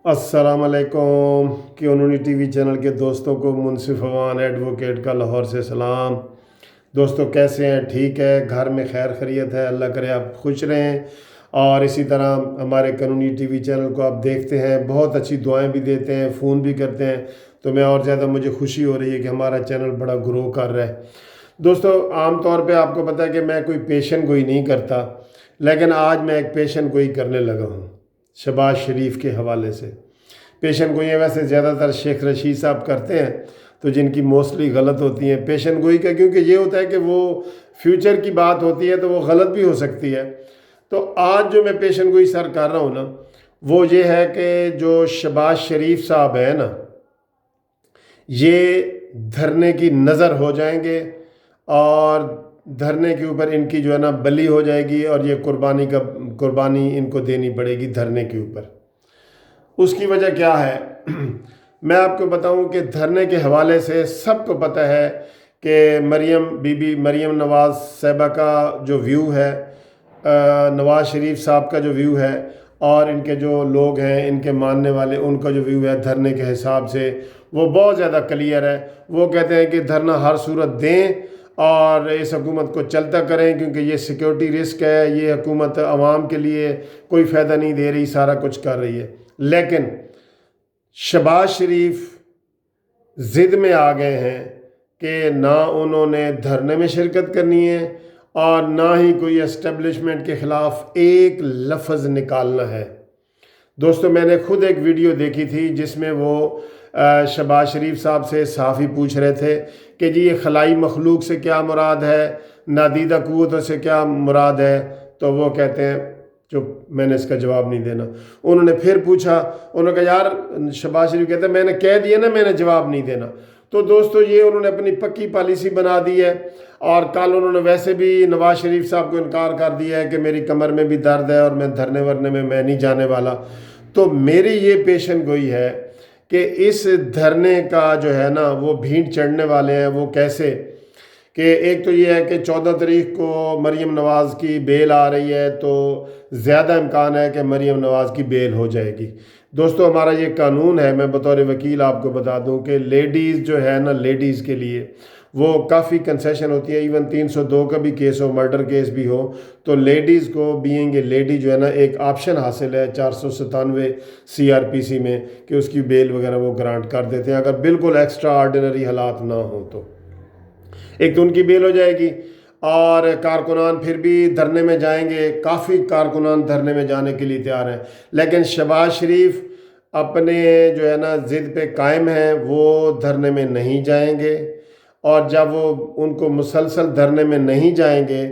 अस्सलाम वालेकुम क्योंनी TV channel के दोस्तों को मुनसिफ अवान एडवोकेट का लाहौर से सलाम। दोस्तों कैसे हैं? ठीक है, घर में खैर खैरियत है? अल्लाह करे आप खुश रहें। और इसी तरह हमारे कानूनी टीवी चैनल को आप देखते हैं, बहुत अच्छी दुआएं भी देते हैं, फ़ोन भी करते हैं, तो मैं और ज़्यादा मुझे खुशी हो रही है कि हमारा चैनल बड़ा ग्रो कर रहा है। दोस्तों आम तौर पे आपको पता है कि मैं कोई पेशन गोई नहीं करता, लेकिन आज मैं एक पेशन गोई करने लगा हूँ शहबाज शरीफ के हवाले से। पेशन गोइयाँ वैसे ज़्यादातर शेख रशीद साहब करते हैं, तो जिनकी मोस्टली गलत होती हैं पेशन गोई का, क्योंकि ये होता है कि वो फ्यूचर की बात होती है तो वो गलत भी हो सकती है। तो आज जो मैं पेशन गोई सर कर रहा हूँ ना, वो ये है कि जो शहबाज शरीफ साहब है ना, ये धरने की नज़र हो जाएंगे और धरने के ऊपर इनकी जो है ना बली हो जाएगी, और ये कुर्बानी इनको देनी पड़ेगी धरने के ऊपर। उसकी वजह क्या है मैं आपको बताऊं कि धरने के हवाले से सबको पता है कि बीबी मरियम नवाज़ साहिबा का जो व्यू है, नवाज़ शरीफ साहब का जो व्यू है, और इनके जो लोग हैं इनके मानने वाले, उनका जो व्यू है धरने के हिसाब से वो बहुत ज़्यादा क्लियर है। वो कहते हैं कि धरना हर सूरत दें और इस हुकूमत को चलता करें, क्योंकि ये सिक्योरिटी रिस्क है, ये हुकूमत आवाम के लिए कोई फ़ायदा नहीं दे रही, सारा कुछ कर रही है। लेकिन शहबाज शरीफ ज़िद में आ गए हैं कि ना उन्होंने धरने में शिरकत करनी है और ना ही कोई एस्टेब्लिशमेंट के ख़िलाफ़ एक लफ्ज़ निकालना है। दोस्तों मैंने खुद एक वीडियो देखी थी जिसमें वो शहबाज शरीफ साहब से सहाफ़ी पूछ रहे थे कि जी ये खलाई मखलूक से क्या मुराद है, नादीदा क़ुव्वतों से क्या मुराद है, तो वो कहते हैं चुप, मैंने इसका जवाब नहीं देना। उन्होंने फिर पूछा, उन्होंने कहा यार, शहबाज शरीफ कहते हैं मैंने कह दिया ना मैंने जवाब नहीं देना। तो दोस्तों ये उन्होंने अपनी पक्की पॉलिसी बना दी है, और कल उन्होंने वैसे भी नवाज़ शरीफ साहब को इनकार कर दिया है कि मेरी कमर में भी दर्द है और मैं धरने वरने में मैं नहीं जाने वाला। तो मेरी ये पेशन गोई है कि इस धरने का जो है ना वो भीड़ चढ़ने वाले हैं। वो कैसे कि एक तो ये है कि 14 तारीख को मरियम नवाज़ की बेल आ रही है, तो ज़्यादा इम्कान है कि मरियम नवाज़ की बेल हो जाएगी। दोस्तों हमारा ये कानून है, मैं बतौर वकील आपको बता दूं कि लेडीज़ जो है ना, लेडीज़ के लिए वो काफ़ी कंसेशन होती है। इवन 302 का भी केस हो, मर्डर केस भी हो, तो लेडीज़ को बीइंग ए लेडी जो है ना एक ऑप्शन हासिल है 497 CRPC में कि उसकी बेल वगैरह वो ग्रांट कर देते हैं, अगर बिल्कुल एक्स्ट्रा ऑर्डिनरी हालात ना हो तो। एक तो उनकी बेल हो जाएगी, और कारकुनान फिर भी धरने में जाएंगे, काफ़ी कारकुनान धरने में जाने के लिए तैयार हैं। लेकिन शहबाज शरीफ अपने जो है ना ज़िद पे कायम हैं, वो धरने में नहीं जाएंगे। और जब वो उनको मुसलसल धरने में नहीं जाएंगे,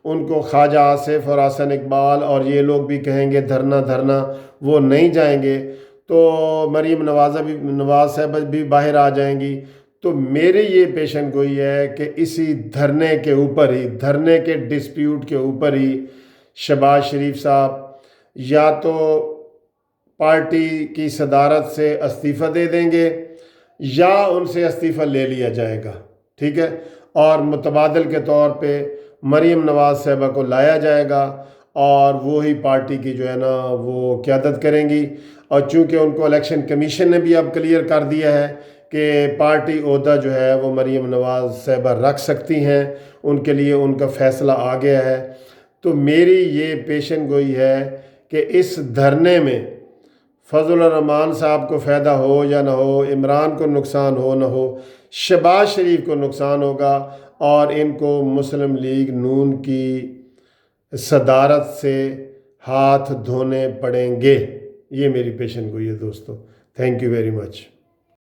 उनको ख्वाजा आसिफ और हसन इकबाल और ये लोग भी कहेंगे धरना धरना, वो नहीं जाएंगे, तो मरीम नवाज़ साहब भी बाहर आ जाएंगी। तो मेरी ये पेशन गोई है कि इसी धरने के ऊपर ही, धरने के डिस्प्यूट के ऊपर ही शहबाज शरीफ साहब या तो पार्टी की सदारत से इस्तीफ़ा दे देंगे या उनसे इस्तीफ़ा ले लिया जाएगा, ठीक है, और मुतबादल के तौर पे मरीम नवाज़ साहिबा को लाया जाएगा और वो ही पार्टी की जो है ना वो क़यादत करेंगी। और चूँकि उनको इलेक्शन कमीशन ने भी अब क्लियर कर दिया है कि पार्टी ओहदा जो है वो मरीम नवाज़ साहिबा रख सकती हैं, उनके लिए उनका फ़ैसला आ गया है। तो मेरी ये पेशन गोई है कि इस धरने में फजल रहमान साहब को फ़ायदा हो या ना हो, इमरान को नुकसान हो ना हो, शहबाज शरीफ को नुकसान होगा, और इनको मुस्लिम लीग नून की सदारत से हाथ धोने पड़ेंगे। ये मेरी पेशन गोई है दोस्तों। Thank you very much.